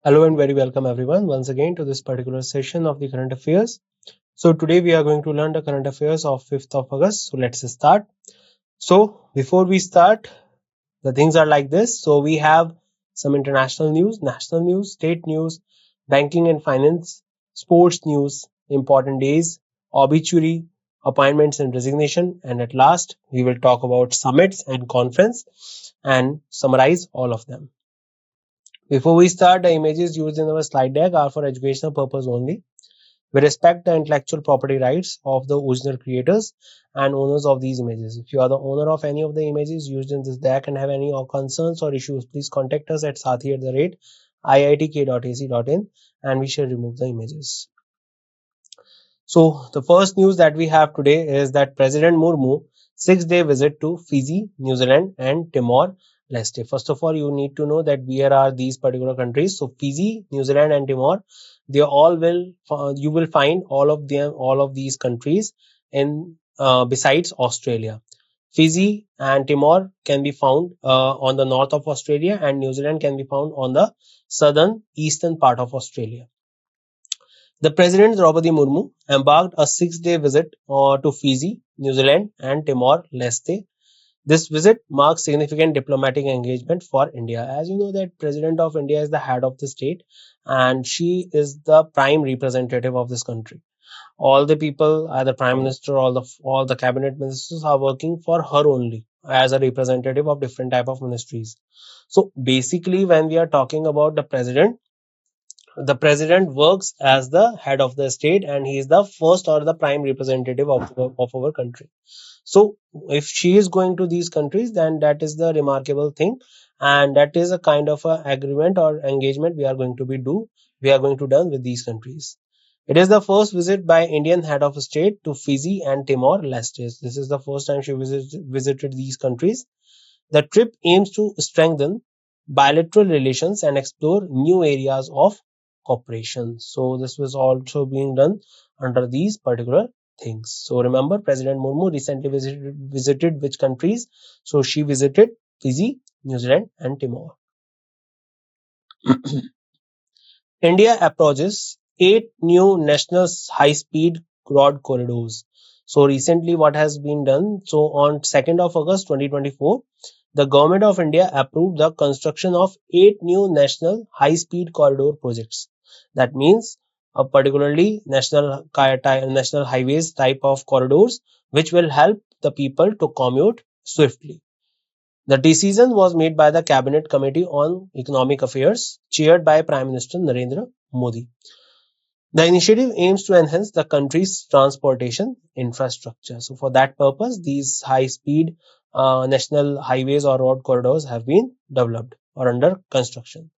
Hello and very welcome everyone once again to this particular session of the current affairs. So today we are going to learn the current affairs of 5th of August. So let's start. So before we start, the things are like this. So we have some international news, national news, state news, banking and finance, sports news, important days, obituary, appointments and resignation, and at last we will talk about summits and conference and summarize all of them. Before we start, the images used in our slide deck are for educational purpose only. We respect the intellectual property rights of the original creators and owners of these images. If you are the owner of any of the images used in this deck and have any concerns or issues, please contact us at sathi@iitk.ac.in and we shall remove the images. So the first news that we have today is that President Murmu 6-day visit to Fiji, New Zealand and Timor-Leste. First of all, you need to know that where are these particular countries. So Fiji, New Zealand and Timor, they all will you will find all of these countries in besides Australia. Fiji and Timor can be found on the north of Australia and New Zealand can be found on the southern eastern part of Australia. The President Draupadi Murmu embarked a 6-day visit to Fiji, New Zealand, and Timor-Leste. This visit marks significant diplomatic engagement for India. As you know, that President of India is the head of the state, and she is the prime representative of this country. All the people, either Prime Minister, all the cabinet ministers, are working for her only as a representative of different type of ministries. So basically, when we are talking about the president works as the head of the state and he is the first or the prime representative of our country. So if she is going to these countries, then that is the remarkable thing, and that is a kind of a agreement or engagement we are going to done with these countries. It is the first visit by Indian head of state to Fiji and Timor Leste. This is the first time she visited these countries. The trip aims to strengthen bilateral relations and explore new areas of cooperation. So this was also being done under these particular things. So remember, President Murmu recently visited which countries? So she visited Fiji, New Zealand, and Timor. India approaches 8 new national high-speed road corridors. So recently, what has been done? So on 2nd of August 2024, the government of India approved the construction of 8 new national high-speed corridor projects. That means particularly national highways type of corridors, which will help the people to commute swiftly. The decision was made by the Cabinet Committee on Economic Affairs, chaired by Prime Minister Narendra Modi. The initiative aims to enhance the country's transportation infrastructure. So, for that purpose, these high-speed national highways or road corridors have been developed or under construction.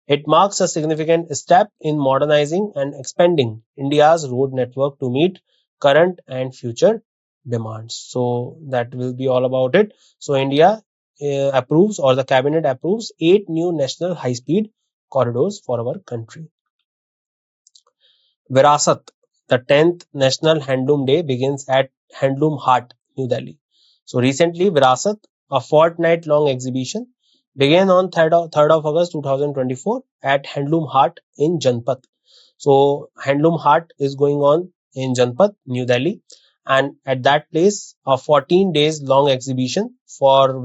It marks a significant step in modernizing and expanding India's road network to meet current and future demands. So that will be all about it. So India approves, or the cabinet approves, 8 new national high-speed corridors for our country. Virasat, the 10th National Handloom Day, begins at Handloom Haat, New Delhi. So recently, Virasat, a fortnight-long exhibition, began on 3rd of August 2024 at Handloom Haat in Janpat. So Handloom Haat is going on in Janpat, New Delhi, and at that place, a 14 days long exhibition for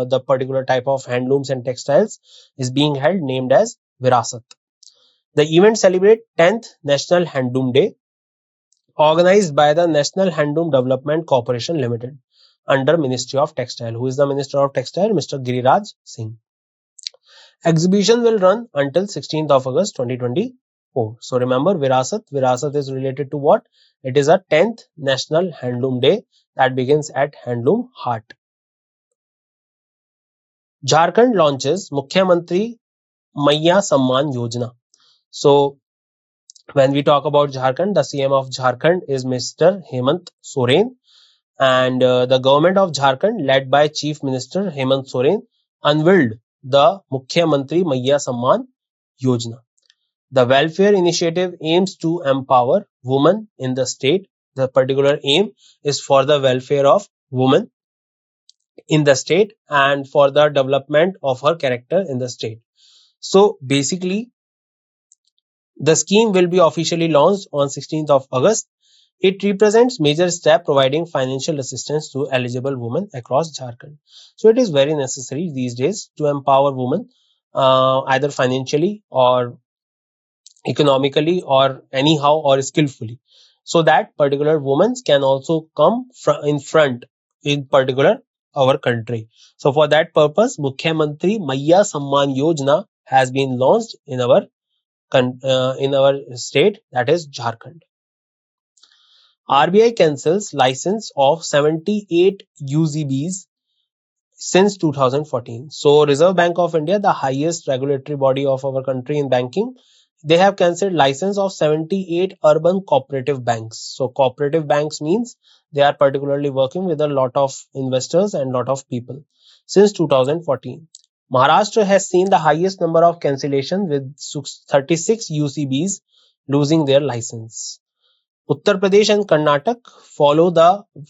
the particular type of handlooms and textiles is being held, named as Virasat. The event celebrates 10th National Handloom Day, organized by the National Handloom Development Corporation Limited under Ministry of Textile. Who is the Minister of Textile? Mr. Giriraj Singh. Exhibition will run until 16th of August 2024. So remember, Virasat is related to what? It is a 10th National Handloom Day that begins at Handloom Haat. Jharkhand launches Mukhyamantri Maiya Samman Yojana. So when we talk about Jharkhand, the CM of Jharkhand is Mr. Hemant Soren, and the government of Jharkhand, led by Chief Minister Hemant Soren, unveiled the Mukhyamantri Maiya Samman Yojana. The welfare initiative aims to empower women in the state. The particular aim is for the welfare of women in the state and for the development of her character in the state. So basically, The scheme will be officially launched on 16th of August. It represents major step providing financial assistance to eligible women across Jharkhand. So it is very necessary these days to empower women either financially or economically or anyhow or skillfully, so that particular women can also come in front in particular our country. So for that purpose, Mukhyamantri Maya Samman Yojana has been launched in our state, that is Jharkhand. RBI cancels license of 78 UZBs since 2014. So Reserve Bank of India, the highest regulatory body of our country in banking, they have cancelled license of 78 urban cooperative banks. So cooperative banks means they are particularly working with a lot of investors and lot of people since 2014. Maharashtra has seen the highest number of cancellation with 36 UCBs losing their license. Uttar Pradesh and Karnataka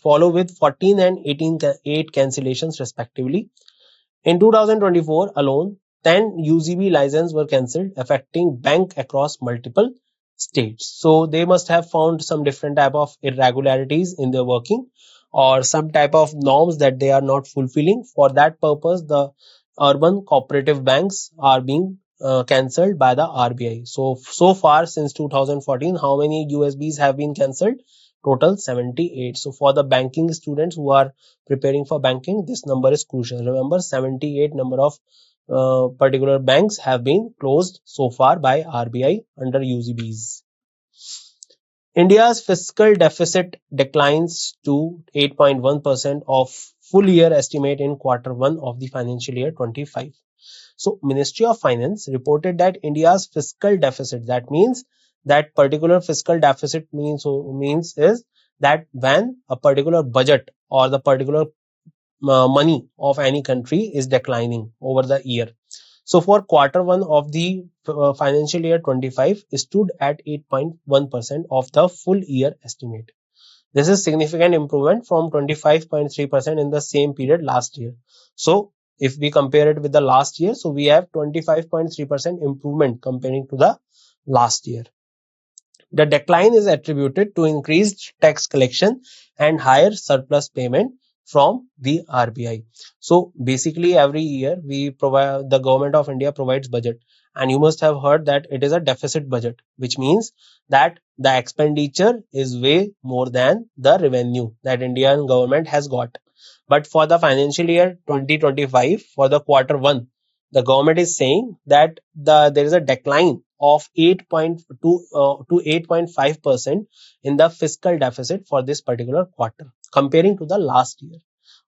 follow with 14 and 8 cancellations respectively. In 2024 alone, 10 UZB licenses were cancelled, affecting bank across multiple states. So they must have found some different type of irregularities in their working or some type of norms that they are not fulfilling. For that purpose, the urban cooperative banks are being cancelled by the RBI. So far since 2014, how many USBs have been cancelled? Total 78. So for the banking students who are preparing for banking, this number is crucial. Remember, 78 number of particular banks have been closed so far by RBI under UZBs. India's fiscal deficit declines to 8.1% of full year estimate in quarter 1 of the financial year 25. So Ministry of Finance reported that India's fiscal deficit, that means that particular fiscal deficit means is that when a particular budget or the particular money of any country is declining over the year. So for quarter 1 of the financial year 25 stood at 8.1% of the full year estimate. This is significant improvement from 25.3% in the same period last year. So if we compare it with the last year, so we have 25.3% improvement comparing to the last year. The decline is attributed to increased tax collection and higher surplus payment from the RBI. So basically every year the government of India provides budget, and you must have heard that it is a deficit budget, which means that the expenditure is way more than the revenue that Indian government has got. But for the financial year 2025, for the quarter 1, the government is saying that there is a decline of 8.2 to 8.5% in the fiscal deficit for this particular quarter comparing to the last year.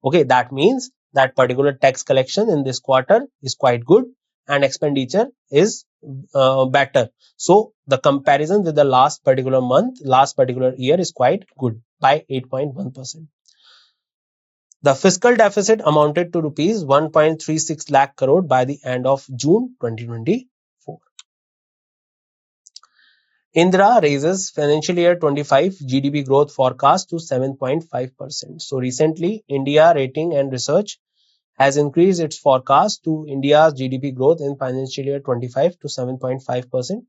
Okay, that means that particular tax collection in this quarter is quite good and expenditure is better. So the comparison with the last particular year is quite good by 8.1%. The fiscal deficit amounted to rupees 1.36 lakh crore by the end of June 2024. Indra raises financial year 25 GDP growth forecast to 7.5%. So recently, India Rating and Research has increased its forecast to India's GDP growth in financial year 25 to 7.5%.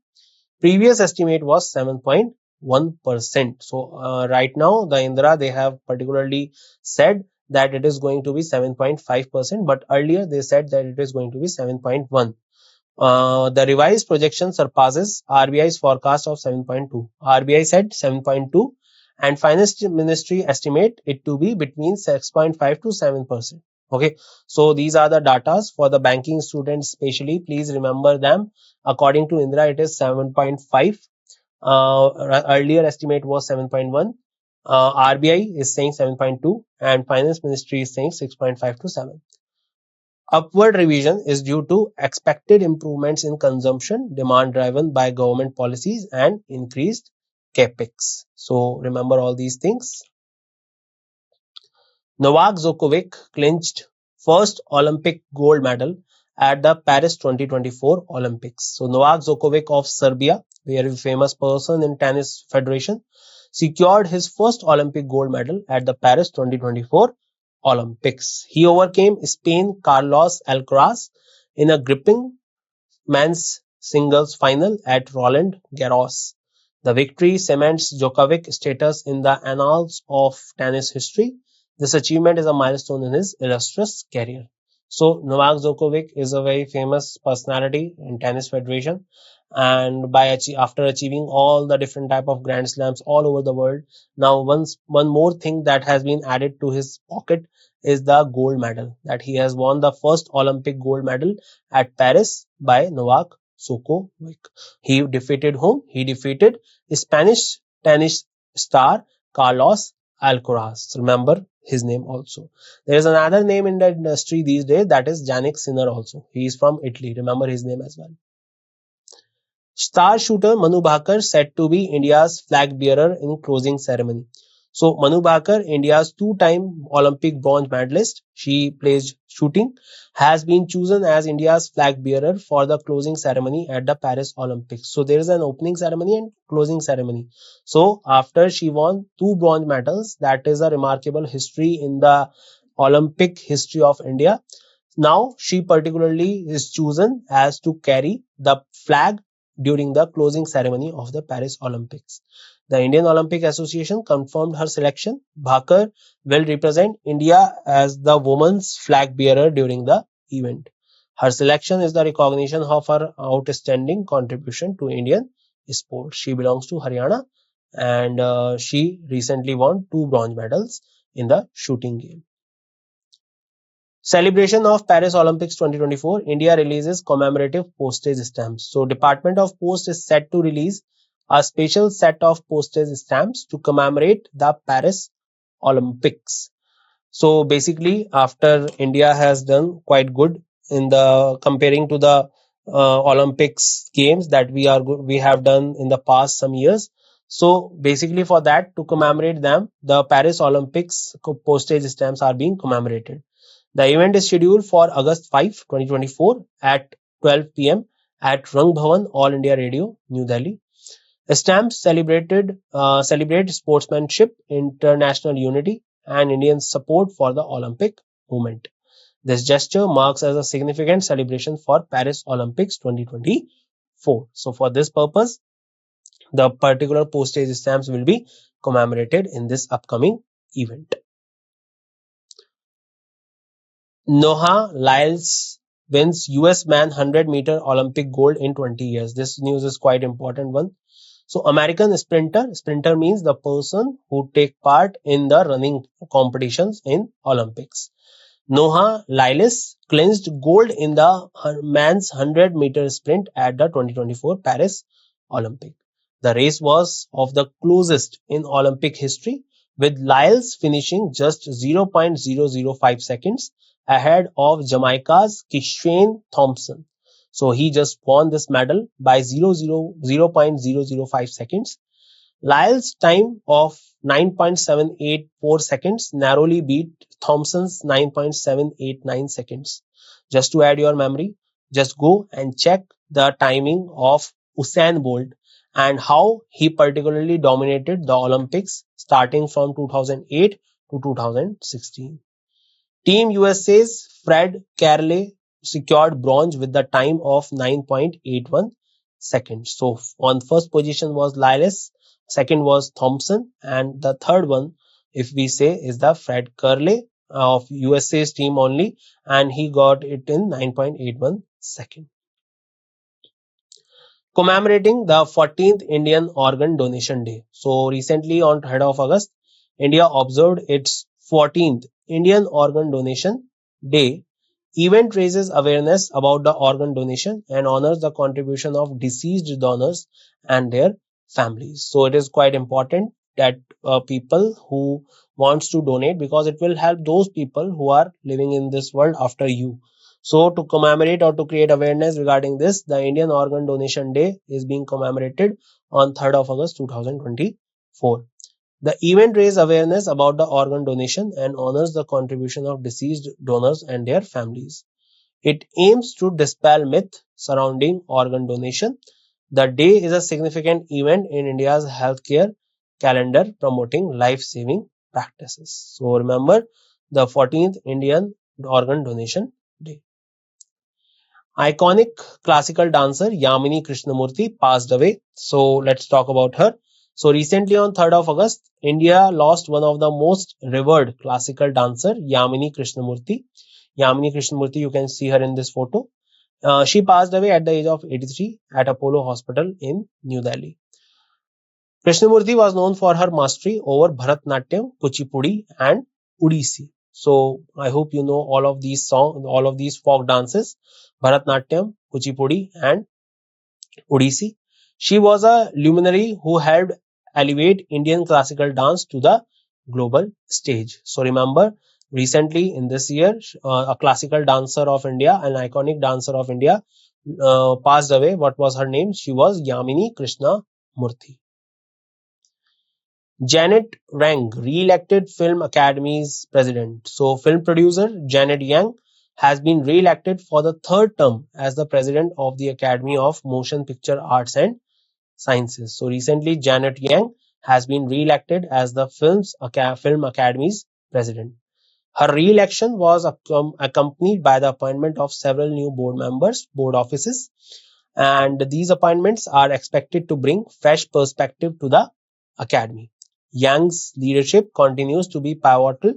Previous estimate was 7.1%. So right now, the Indra, they have particularly said that it is going to be 7.5%, but earlier they said that it is going to be 7.1. The revised projection surpasses RBI's forecast of 7.2. RBI said 7.2 and Finance Ministry estimate it to be between 6.5 to 7%. Okay, so these are the datas for the banking students especially. Please remember them. According to Indra, it is 7.5. Earlier estimate was 7.1. RBI is saying 7.2 and Finance Ministry is saying 6.5 to 7. Upward revision is due to expected improvements in consumption, demand driven by government policies and increased capex. So remember all these things. Novak Djokovic clinched first Olympic gold medal at the Paris 2024 Olympics. So Novak Djokovic of Serbia, very famous person in tennis federation, secured his first Olympic gold medal at the Paris 2024 Olympics. He overcame Spain Carlos Alcaraz in a gripping men's singles final at Roland Garros. The victory cements Djokovic's status in the annals of tennis history. This achievement is a milestone in his illustrious career. So Novak Djokovic is a very famous personality in tennis federation, and after achieving all the different type of grand slams all over the world, now one more thing that has been added to his pocket is the gold medal, that he has won the first Olympic gold medal at Paris by Novak Djokovic. He defeated whom? He defeated Spanish tennis star Carlos Alcaraz. Remember his name also. There is another name in the industry these days, that is Yannick Sinner also. He is from Italy. Remember his name as well. Star shooter Manu Bhaker said to be India's flag bearer in closing ceremony. So Manu Bhaker, India's two-time Olympic bronze medalist, she plays shooting, has been chosen as India's flag bearer for the closing ceremony at the Paris Olympics. So there is an opening ceremony and closing ceremony. So after she won two bronze medals, that is a remarkable history in the Olympic history of India. Now she particularly is chosen as to carry the flag during the closing ceremony of the Paris Olympics. The Indian Olympic Association confirmed her selection. Bhaker will represent India as the women's flag bearer during the event. Her selection is the recognition of her outstanding contribution to Indian sport. She belongs to Haryana, and she recently won two bronze medals in the shooting game. Celebration of Paris Olympics 2024, India releases commemorative postage stamps. So Department of Post is set to release a special set of postage stamps to commemorate the Paris Olympics. So basically, after India has done quite good in the comparing to the Olympics games that we have done in the past some years. So basically, for that to commemorate them, the Paris Olympics postage stamps are being commemorated. The event is scheduled for August 5, 2024 at 12 p.m. at Rang Bhavan, All India Radio, New Delhi. Stamps celebrate sportsmanship, international unity, and Indian support for the Olympic movement. This gesture marks as a significant celebration for Paris Olympics 2024. So for this purpose, the particular postage stamps will be commemorated in this upcoming event. Noah Lyles wins US man 100-meter Olympic gold in 20 years. This news is quite important one. So American sprinter means the person who take part in the running competitions in Olympics. Noah Lyles clinched gold in the men's 100-meter sprint at the 2024 Paris Olympic. The race was of the closest in Olympic history, with Lyles finishing just 0.005 seconds ahead of Jamaica's Kishane Thompson. So he just won this medal by 0.005 seconds. Lyle's time of 9.784 seconds narrowly beat Thompson's 9.789 seconds. Just to add your memory, just go and check the timing of Usain Bolt and how he particularly dominated the Olympics starting from 2008 to 2016. Team USA's Fred Kerley secured bronze with the time of 9.81 seconds. So on first position was Lyles, second was Thompson, and the third one, if we say, is the Fred Kerley of USA's team only, and he got it in 9.81 seconds. Commemorating the 14th Indian Organ Donation Day. So recently on 3rd of August, India observed its 14th Indian Organ Donation Day. Event raises awareness about the organ donation and honors the contribution of deceased donors and their families. So it is quite important that people who wants to donate, because it will help those people who are living in this world after you. So to commemorate or to create awareness regarding this, the Indian Organ Donation Day is being commemorated on 3rd of August 2024. The event raises awareness about the organ donation and honors the contribution of deceased donors and their families. It aims to dispel myth surrounding organ donation. The day is a significant event in India's healthcare calendar promoting life-saving practices. So remember the 14th Indian Organ Donation Day. Iconic classical dancer Yamini Krishnamurti passed away. So let's talk about her. So recently on 3rd of August, India lost one of the most revered classical dancer, Yamini Krishnamurti. Yamini Krishnamurti, you can see her in this photo. She passed away at the age of 83 at Apollo Hospital in New Delhi. Krishnamurti was known for her mastery over Bharatnatyam, Kuchipudi, and Odissi. So I hope you know all of these folk dances: Bharatnatyam, Kuchipudi, and Odissi. She was a luminary who helped elevate Indian classical dance to the global stage. So remember, recently in this year, a classical dancer of India, an iconic dancer of India, passed away. What was her name? She was Yamini Krishna Murthy. Janet Wang, re-elected Film Academy's president. So, film producer Janet Yang has been re-elected for the third term as the president of the Academy of Motion Picture Arts and Sciences. So, recently Janet Yang has been re-elected as the Film Academy's president. Her re-election was accompanied by the appointment of several new board offices, and these appointments are expected to bring fresh perspective to the academy. Yang's leadership continues to be pivotal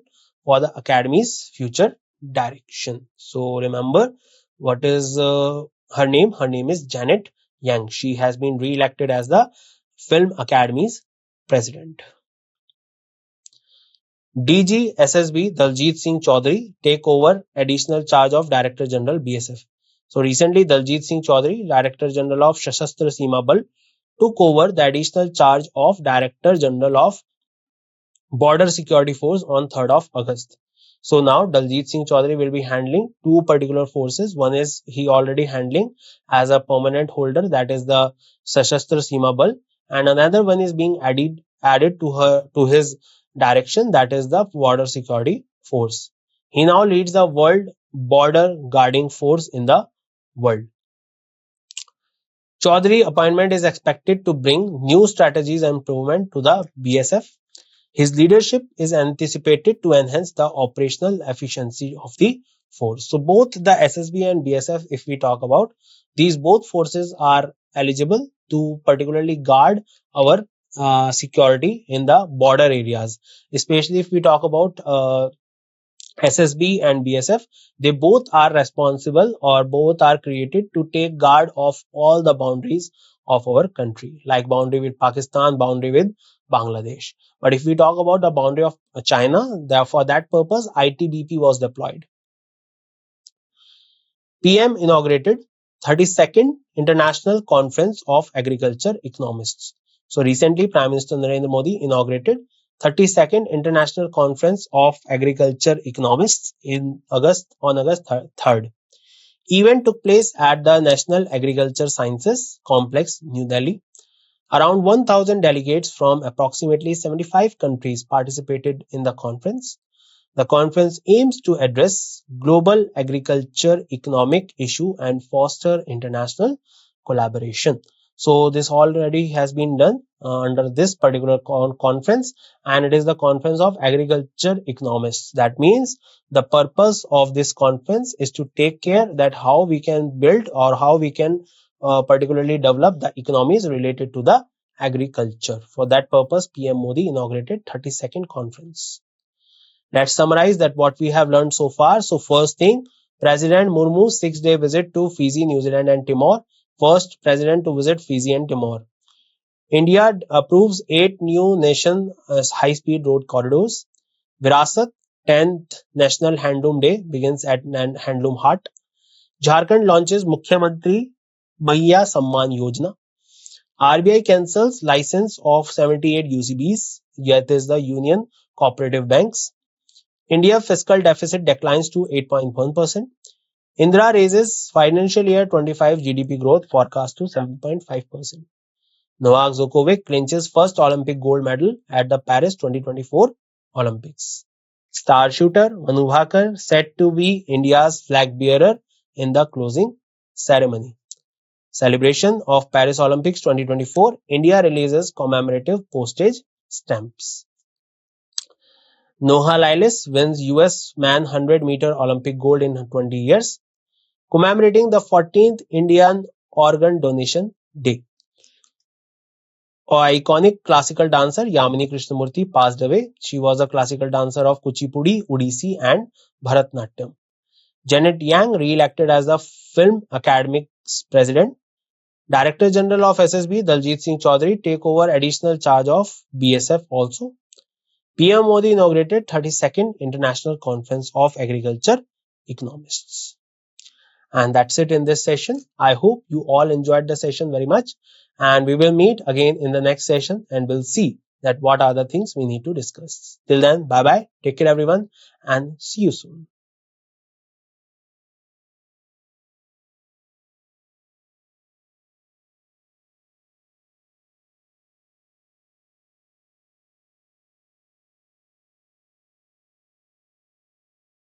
for the academy's future direction. So remember, what is her name? Her name is Janet Yang. She has been re-elected as the Film Academy's president. DG SSB Daljit Singh Chaudhary take over additional charge of Director General BSF. So recently Daljit Singh Chaudhary, Director General of Sashastra Seema Bal, took over the additional charge of Director General of Border Security Force on 3rd of August. So now Daljit Singh Chaudhary will be handling two particular forces. One is he already handling as a permanent holder, that is the Sashastra Seema Bal, and another one is being added to his direction, that is the Border Security Force. He now leads the world border guarding force in the world. Chaudhary appointment is expected to bring new strategies and improvement to the BSF. His leadership is anticipated to enhance the operational efficiency of the force. So both the SSB and BSF, if we talk about, these both forces are eligible to particularly guard our security in the border areas. Especially if we talk about SSB and BSF, they both are responsible or both are created to take guard of all the boundaries of our country, like boundary with Pakistan, boundary with Bangladesh. But if we talk about the boundary of China, for that purpose, ITBP was deployed. PM inaugurated 32nd International Conference of Agriculture Economists. So recently, Prime Minister Narendra Modi inaugurated 32nd International Conference of Agriculture Economists on August 3rd. Event took place at the National Agriculture Sciences Complex, New Delhi. Around 1,000 delegates from approximately 75 countries participated in the conference. The conference aims to address global agriculture economic issue and foster international collaboration. So this already has been done under this particular conference, and it is the Conference of Agriculture Economists. That means the purpose of this conference is to take care that how we can build or how we can particularly develop the economies related to the agriculture. For that purpose, PM Modi inaugurated 32nd conference. Let's summarize that what we have learned so far. So first thing, President Murmu's 6-day visit to Fiji, New Zealand and Timor. First president to visit Fiji and Timor. India approves 8 new nation high-speed road corridors. Virasat, 10th National Handloom Day begins at Handloom Hut. Jharkhand launches Mukhyamantri Mahiya Samman Yojana. RBI cancels license of 78 UCBs, that is the Union Cooperative Banks. India fiscal deficit declines to 8.1%. Indra raises financial year 25 GDP growth forecast to 7.5%. Novak Djokovic clinches first Olympic gold medal at the Paris 2024 Olympics. Star shooter Manu Bhakar set to be India's flag bearer in the closing ceremony. Celebration of Paris Olympics 2024, India releases commemorative postage stamps. Noah Lyles wins US man 100-meter Olympic gold in 20 years. commemorating the 14th Indian Organ Donation Day. Iconic classical dancer Yamini Krishnamurti passed away. She was a classical dancer of Kuchipudi, Odissi, and Bharatnatyam. Janet Yang re-elected as the Film Academy's president. Director General of SSB Daljit Singh Chaudhary take over additional charge of BSF also. PM Modi inaugurated 32nd International Conference of Agriculture Economists. And that's it in this session. I hope you all enjoyed the session very much, and we will meet again in the next session and we'll see that what are the things we need to discuss. Till then, bye bye, take care everyone, and see you soon.